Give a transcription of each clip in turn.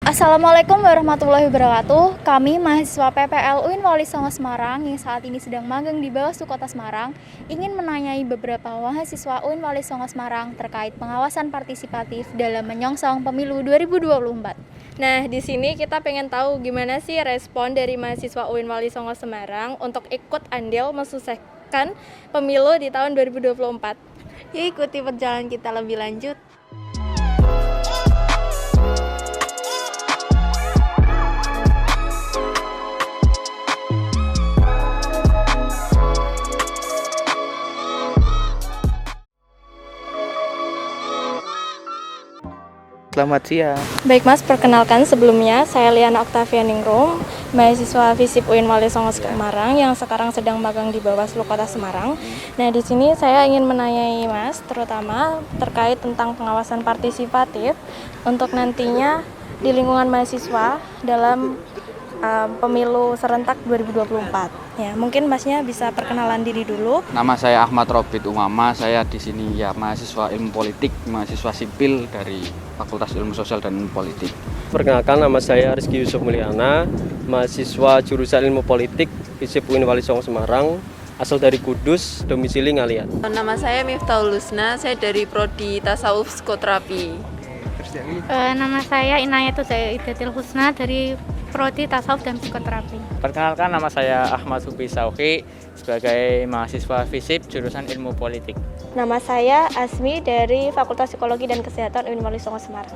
Assalamualaikum warahmatullahi wabarakatuh. Kami mahasiswa PPL UIN Wali Songo Semarang yang saat ini sedang magang di Bawaslu Kota Semarang ingin menanyai beberapa mahasiswa UIN Wali Songo Semarang terkait pengawasan partisipatif dalam menyongsong pemilu 2024. Nah, di sini kita pengen tahu gimana sih respon dari mahasiswa UIN Wali Songo Semarang untuk ikut andil mensukseskan pemilu di tahun 2024. Yuk ikuti perjalanan kita lebih lanjut. Selamat siang. Baik Mas, perkenalkan sebelumnya saya Liana Octavia Ningrum, mahasiswa FISIP UIN Wali Songo Semarang yang sekarang sedang magang di Bawaslu Kota Semarang. Nah, di sini saya ingin menanyai Mas terutama terkait tentang pengawasan partisipatif untuk nantinya di lingkungan mahasiswa dalam pemilu serentak 2024. Ya, mungkin Masnya bisa perkenalan diri dulu. Nama saya Ahmad Robit Umama. Saya di sini ya mahasiswa ilmu politik, mahasiswa sipil dari Fakultas Ilmu Sosial dan Ilmu Politik. Perkenalkan, nama saya Rizky Yusuf Mulyana, mahasiswa jurusan Ilmu Politik FISIP UIN Wali Songo Semarang, asal dari Kudus, domisili Ngalian. Nama saya Miftahul Husna, saya dari Prodi Tasawuf Psikoterapi. Nama saya Inayatul Zaidatul Husna dari Prodi Tasawuf dan Psikoterapi. Perkenalkan, nama saya Ahmad Sufi Sauki sebagai mahasiswa FISIP jurusan Ilmu Politik. Nama saya Asmi dari Fakultas Psikologi dan Kesehatan UIN Wali Songo Semarang.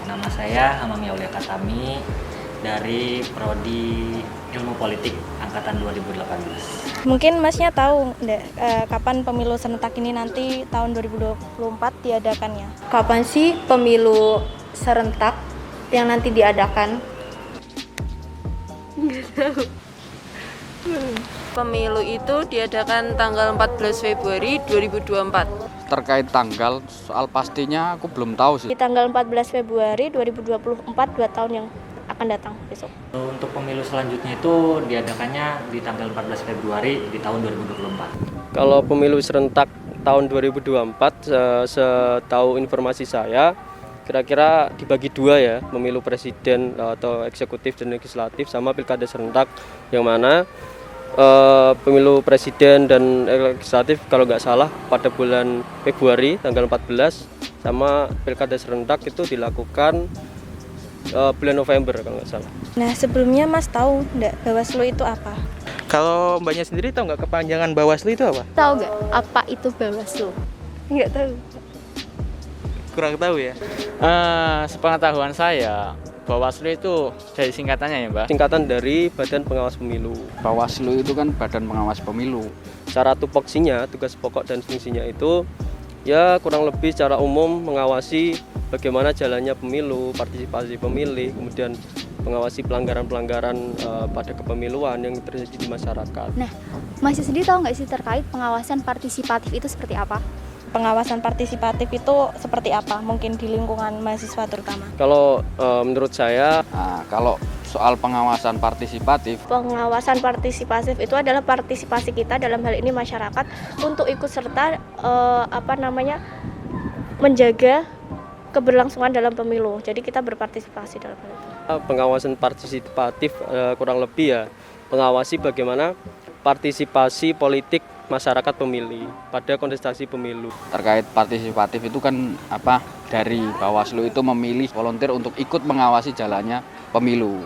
Nama saya Hamami Aulia Katami dari Prodi Ilmu Politik angkatan 2018. Mungkin Masnya tahu kapan pemilu serentak ini nanti tahun 2024 diadakannya? Kapan sih pemilu serentak yang nanti diadakan? Pemilu itu diadakan tanggal 14 Februari 2024. Terkait tanggal, soal pastinya aku belum tahu sih. Di tanggal 14 Februari 2024, 2 tahun yang akan datang besok. Untuk pemilu selanjutnya itu diadakannya di tanggal 14 Februari di tahun 2024. Kalau pemilu serentak tahun 2024, setahu informasi saya, kira-kira dibagi dua ya, pemilu presiden atau eksekutif dan legislatif sama pilkada serentak, yang mana pemilu presiden dan legislatif kalau nggak salah pada bulan Februari tanggal 14, sama pilkada serentak itu dilakukan bulan November kalau nggak salah. Nah, sebelumnya Mas tahu nggak Bawaslu itu apa? Kalau Mbaknya sendiri tahu nggak kepanjangan Bawaslu itu apa? Tahu nggak apa itu Bawaslu? Nggak tahu. Kurang tahu ya. Sepengetahuan saya, Bawaslu itu dari singkatannya ya Mbak? Singkatan dari Badan Pengawas Pemilu. Bawaslu itu kan Badan Pengawas Pemilu. Secara tupoksinya, tugas pokok dan fungsinya itu ya kurang lebih secara umum mengawasi bagaimana jalannya pemilu, partisipasi pemilih, kemudian mengawasi pelanggaran-pelanggaran pada kepemiluan yang terjadi di masyarakat. Nah, Masnya sendiri tahu nggak sih terkait pengawasan partisipatif itu seperti apa? Pengawasan partisipatif itu seperti apa? Mungkin di lingkungan mahasiswa terutama. Kalau menurut saya, Kalau soal pengawasan partisipatif, Pengawasan partisipatif itu adalah partisipasi kita dalam hal ini masyarakat untuk ikut serta menjaga keberlangsungan dalam pemilu. Jadi kita berpartisipasi dalam hal itu. pengawasan partisipatif kurang lebih ya mengawasi bagaimana partisipasi politik masyarakat pemilih pada kontestasi pemilu. terkait partisipatif itu kan dari Bawaslu itu memilih volunteer untuk ikut mengawasi jalannya pemilu.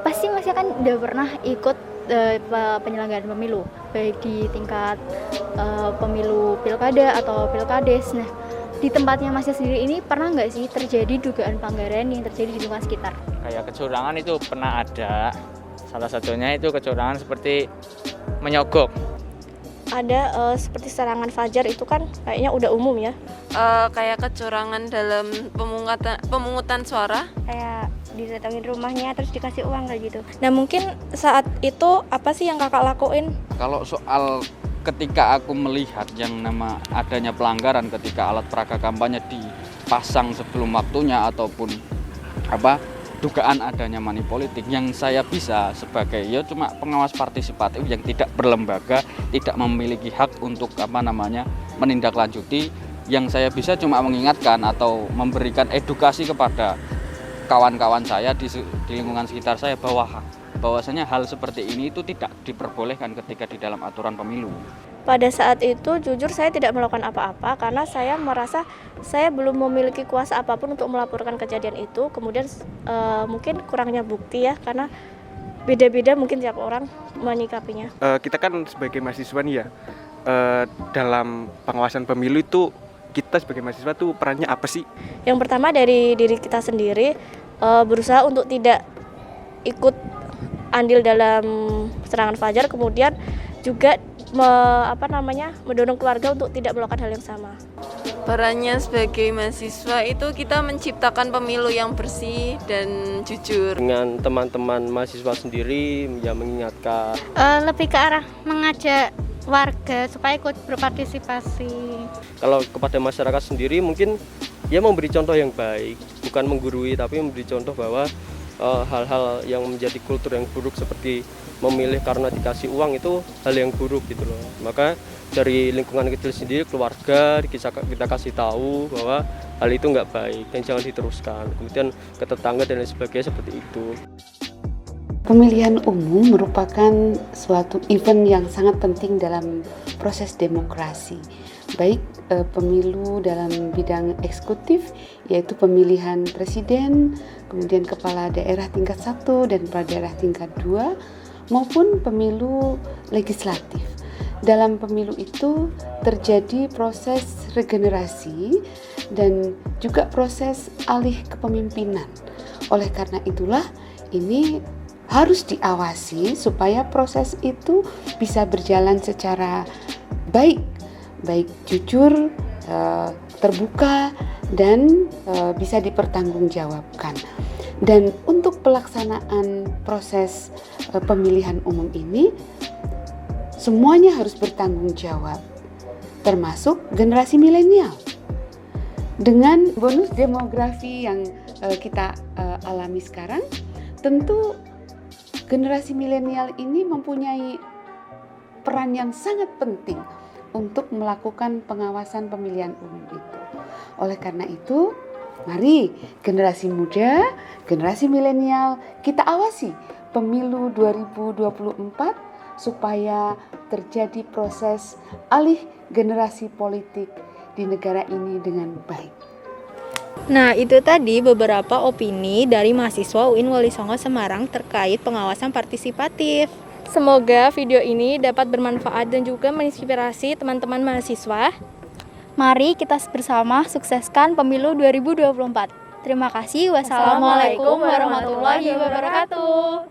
Pasti Masnya kan udah pernah ikut penyelenggaraan pemilu, baik di tingkat pemilu pilkada atau pilkades. Nah, di tempatnya Masnya sendiri ini pernah nggak sih terjadi dugaan pelanggaran yang terjadi di lingkungan sekitar? Kayak kecurangan itu pernah ada. Salah satunya itu kecurangan seperti menyogok. Ada seperti serangan fajar itu kan kayaknya udah umum ya. Kayak kecurangan dalam pemungutan suara. Kayak didatengin rumahnya terus dikasih uang kayak gitu. Nah, mungkin saat itu apa sih yang kakak lakuin? Kalau soal ketika aku melihat yang nama adanya pelanggaran ketika alat peraga kampanye dipasang sebelum waktunya ataupun dugaan adanya money politik, yang saya bisa sebagai cuma pengawas partisipatif yang tidak berlembaga, tidak memiliki hak untuk menindaklanjuti. Yang saya bisa cuma mengingatkan atau memberikan edukasi kepada kawan-kawan saya di lingkungan sekitar saya bahwasanya hal seperti ini itu tidak diperbolehkan ketika di dalam aturan pemilu. Pada saat itu jujur saya tidak melakukan apa-apa karena saya merasa saya belum memiliki kuasa apapun untuk melaporkan kejadian itu. Kemudian mungkin kurangnya bukti ya, karena beda-beda mungkin tiap orang menyikapinya. Kita kan sebagai mahasiswa nih ya, dalam pengawasan pemilu itu kita sebagai mahasiswa tuh perannya apa sih? Yang pertama dari diri kita sendiri, berusaha untuk tidak ikut andil dalam serangan fajar, kemudian juga mendorong keluarga untuk tidak melakukan hal yang sama. Perannya sebagai mahasiswa itu kita menciptakan pemilu yang bersih dan jujur. Dengan teman-teman mahasiswa sendiri ya mengingatkan. Lebih ke arah mengajak warga supaya ikut berpartisipasi. Kalau kepada masyarakat sendiri mungkin ya memberi contoh yang baik, bukan menggurui tapi memberi contoh bahwa hal-hal yang menjadi kultur yang buruk seperti memilih karena dikasih uang itu hal yang buruk gitu loh. Maka dari lingkungan kecil sendiri, keluarga kita kasih tahu bahwa hal itu nggak baik dan jangan diteruskan. Kemudian ke tetangga dan lain sebagainya seperti itu. Pemilihan umum merupakan suatu event yang sangat penting dalam proses demokrasi, baik pemilu dalam bidang eksekutif, yaitu pemilihan presiden, kemudian kepala daerah tingkat 1 dan kepala daerah tingkat 2, maupun pemilu legislatif. Dalam pemilu itu terjadi proses regenerasi dan juga proses alih kepemimpinan. Oleh karena itulah ini harus diawasi supaya proses itu bisa berjalan secara baik jujur, terbuka, dan bisa dipertanggungjawabkan. Dan untuk pelaksanaan proses pemilihan umum ini, semuanya harus bertanggung jawab, termasuk generasi milenial. Dengan bonus demografi yang kita alami sekarang, tentu generasi milenial ini mempunyai peran yang sangat penting untuk melakukan pengawasan pemilihan umum itu. Oleh karena itu, mari generasi muda, generasi milenial, kita awasi pemilu 2024 supaya terjadi proses alih generasi politik di negara ini dengan baik. Nah, itu tadi beberapa opini dari mahasiswa UIN Wali Songo Semarang terkait pengawasan partisipatif. Semoga video ini dapat bermanfaat dan juga menginspirasi teman-teman mahasiswa. Mari kita bersama sukseskan pemilu 2024. Terima kasih. Wassalamualaikum warahmatullahi wabarakatuh.